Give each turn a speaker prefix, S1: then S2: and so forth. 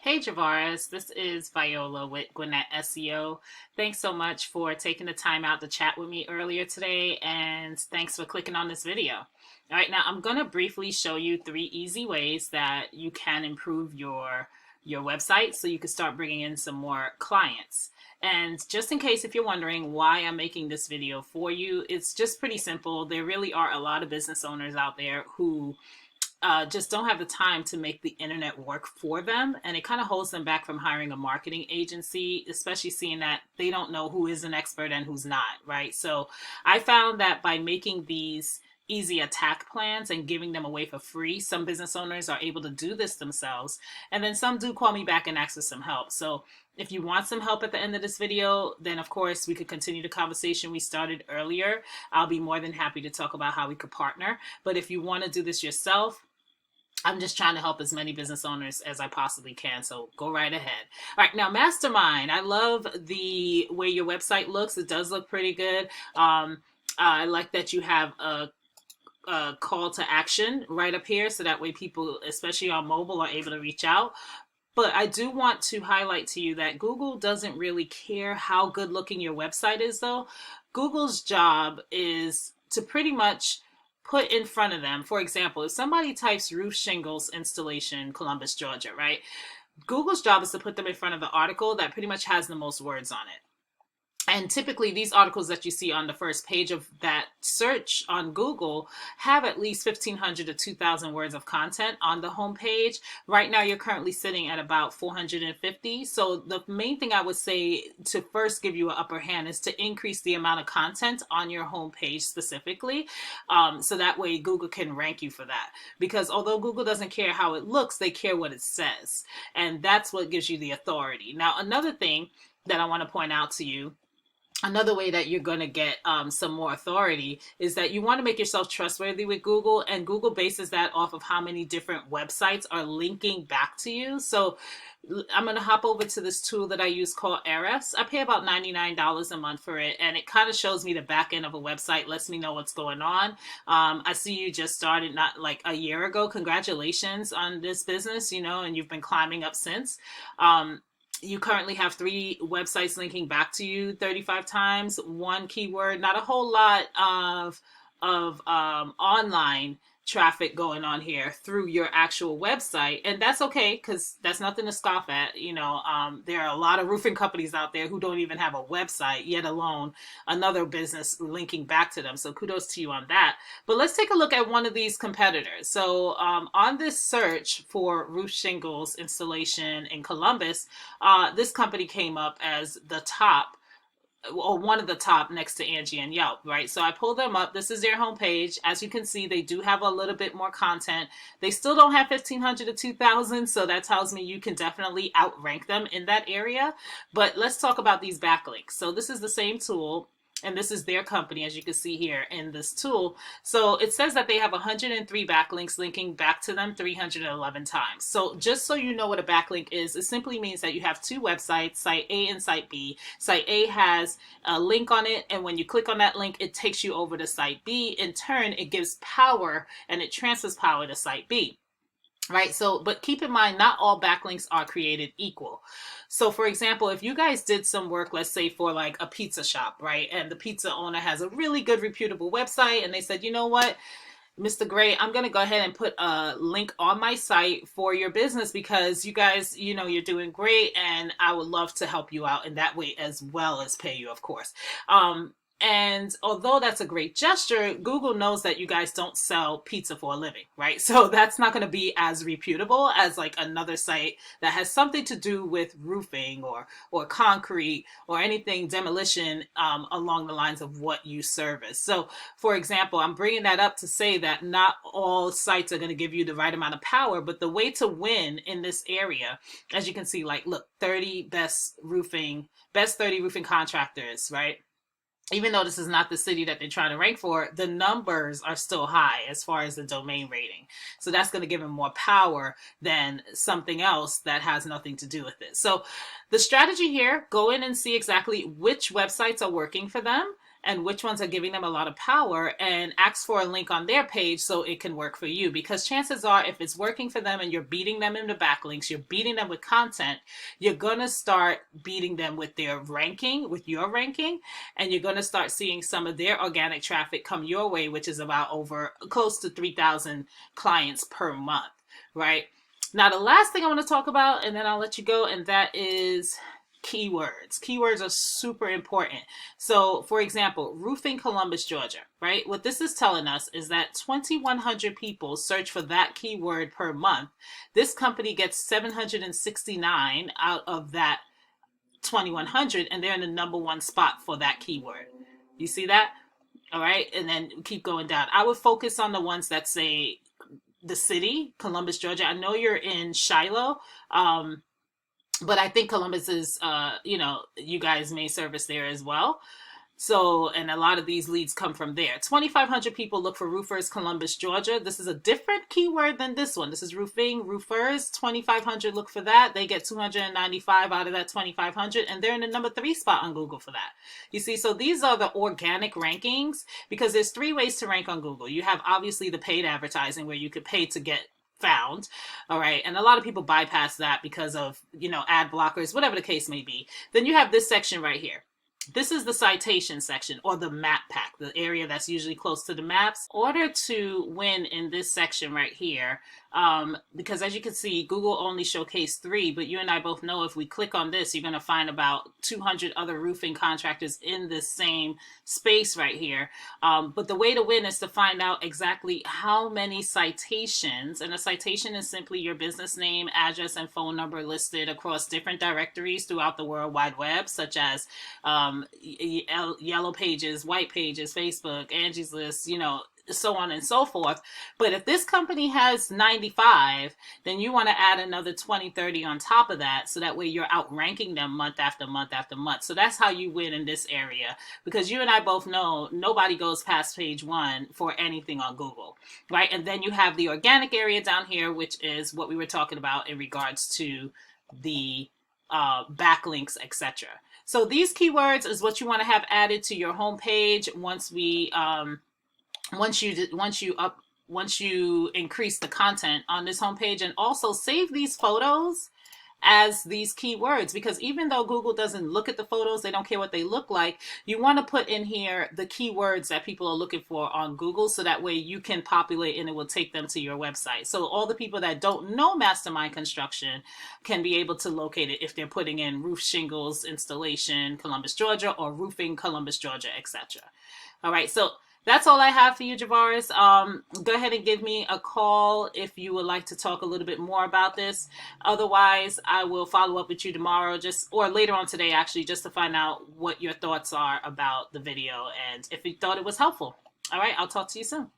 S1: Hey Javaris, this is Viola with Gwinnett SEO. Thanks so much for taking the time out to chat with me earlier today, and thanks for clicking on this video. All right, now I'm going to briefly show you 3 easy ways that you can improve your website so you can start bringing in some more clients. And just in case if you're wondering why I'm making this video for you, it's just pretty simple. There really are a lot of business owners out there who just don't have the time to make the internet work for them, and it kind of holds them back from hiring a marketing agency, especially seeing that they don't know who is an expert and who's not, right? So I found that by making these easy attack plans and giving them away for free, some business owners are able to do this themselves, and then some do call me back and ask for some help. So if you want some help at the end of this video, then of course we could continue the conversation we started earlier. I'll be more than happy to talk about how we could partner. But if you want to do this yourself, I'm just trying to help as many business owners as I possibly can, so go right ahead. All right, now Mastermind. I love the way your website looks. It does look pretty good. I like that you have a call to action right up here, so that way people, especially on mobile, are able to reach out. But I do want to highlight to you that Google doesn't really care how good looking your website is, though. Google's job is to pretty much put in front of them. For example, if somebody types roof shingles installation, Columbus, Georgia, right? Google's job is to put them in front of the article that pretty much has the most words on it. And typically these articles that you see on the first page of that search on Google have at least 1,500 to 2,000 words of content on the home page. Right now you're currently sitting at about 450. So the main thing I would say to first give you an upper hand is to increase the amount of content on your home page specifically. So that way Google can rank you for that. Because although Google doesn't care how it looks, they care what it says. And that's what gives you the authority. Now, another thing that I want to point out to you, another way that you're going to get some more authority, is that you want to make yourself trustworthy with Google, and Google bases that off of how many different websites are linking back to you. So I'm going to hop over to this tool that I use called Ahrefs. I pay about $99 a month for it, and it kind of shows me the back end of a website, lets me know what's going on. I see you just started not like a year ago. Congratulations on this business, and you've been climbing up since. You currently have 3 websites linking back to you 35 times, 1 keyword, not a whole lot of online traffic going on here through your actual website. And that's okay, because that's nothing to scoff at. There are a lot of roofing companies out there who don't even have a website, yet alone another business linking back to them. So kudos to you on that. But let's take a look at one of these competitors. So on this search for roof shingles installation in Columbus, this company came up as the top, or one of the top, next to Angie and Yelp, right? So I pulled them up. This is their homepage. As you can see, they do have a little bit more content. They still don't have 1,500 to 2,000, so that tells me you can definitely outrank them in that area. But let's talk about these backlinks. So this is the same tool, and this is their company, as you can see here in this tool. So it says that they have 103 backlinks linking back to them 311 times. So just so you know what a backlink is, it simply means that you have 2 websites, Site A and Site B. Site A has a link on it, and when you click on that link, it takes you over to Site B. In turn, it gives power, and it transfers power to Site B. Right. So, but keep in mind, not all backlinks are created equal. So for example, if you guys did some work, let's say for like a pizza shop, right? And the pizza owner has a really good reputable website, and they said, you know what, Mr. Gray, I'm going to go ahead and put a link on my site for your business because you guys, you're doing great, and I would love to help you out in that way as well as pay you, of course. And although that's a great gesture, Google knows that you guys don't sell pizza for a living, right? So that's not going to be as reputable as like another site that has something to do with roofing or concrete or anything demolition along the lines of what you service. So for example, I'm bringing that up to say that not all sites are going to give you the right amount of power, but the way to win in this area, as you can see, like, look, 30 best 30 roofing contractors, right? Even though this is not the city that they're trying to rank for, the numbers are still high as far as the domain rating. So that's going to give them more power than something else that has nothing to do with it. So the strategy here, go in and see exactly which websites are working for them, and which ones are giving them a lot of power, and ask for a link on their page so it can work for you. Because chances are, if it's working for them and you're beating them in the backlinks, you're beating them with content, you're going to start beating them with their ranking, with your ranking, and you're going to start seeing some of their organic traffic come your way, which is about over close to 3,000 clients per month, right? Now, the last thing I want to talk about, and then I'll let you go, and that is keywords. Keywords are super important. So, for example, roofing Columbus, Georgia, right? What this is telling us is that 2,100 people search for that keyword per month. This company gets 769 out of that 2,100, and they're in the #1 spot for that keyword. You see that? All right. And then keep going down. I would focus on the ones that say the city, Columbus, Georgia. I know you're in Shiloh, but I think Columbus is, you guys may service there as well. So, and a lot of these leads come from there. 2,500 people look for roofers, Columbus, Georgia. This is a different keyword than this one. This is roofing, roofers. 2,500 look for that. They get 295 out of that 2,500, and they're in the #3 spot on Google for that. You see, so these are the organic rankings, because there's 3 ways to rank on Google. You have obviously the paid advertising, where you could pay to get found. All right. And a lot of people bypass that because of, ad blockers, whatever the case may be. Then you have this section right here. This is the citation section, or the map pack, the area that's usually close to the maps. In order to win in this section right here, because as you can see, Google only showcased 3, but you and I both know if we click on this, you're going to find about 200 other roofing contractors in this same space right here. But the way to win is to find out exactly how many citations, and a citation is simply your business name, address, and phone number listed across different directories throughout the World Wide Web, such as Yellow Pages, White Pages, Facebook, Angie's List, so on and so forth. But if this company has 95, then you want to add another 20, 30 on top of that, so that way you're outranking them month after month after month. So that's how you win in this area, because you and I both know nobody goes past page 1 for anything on Google, right? And then you have the organic area down here, which is what we were talking about in regards to the backlinks, etc. So these keywords is what you want to have added to your homepage once you increase the content on this homepage. And also save these photos as these keywords, because even though Google doesn't look at the photos, they don't care what they look like, you want to put in here the keywords that people are looking for on Google, so that way you can populate and it will take them to your website. So all the people that don't know Mastermind Construction can be able to locate it if they're putting in roof shingles installation Columbus, Georgia, or roofing Columbus, Georgia, etc. All right, so that's all I have for you, Javaris. Go ahead and give me a call if you would like to talk a little bit more about this. Otherwise, I will follow up with you tomorrow, or later on today, actually, just to find out what your thoughts are about the video and if you thought it was helpful. All right, I'll talk to you soon.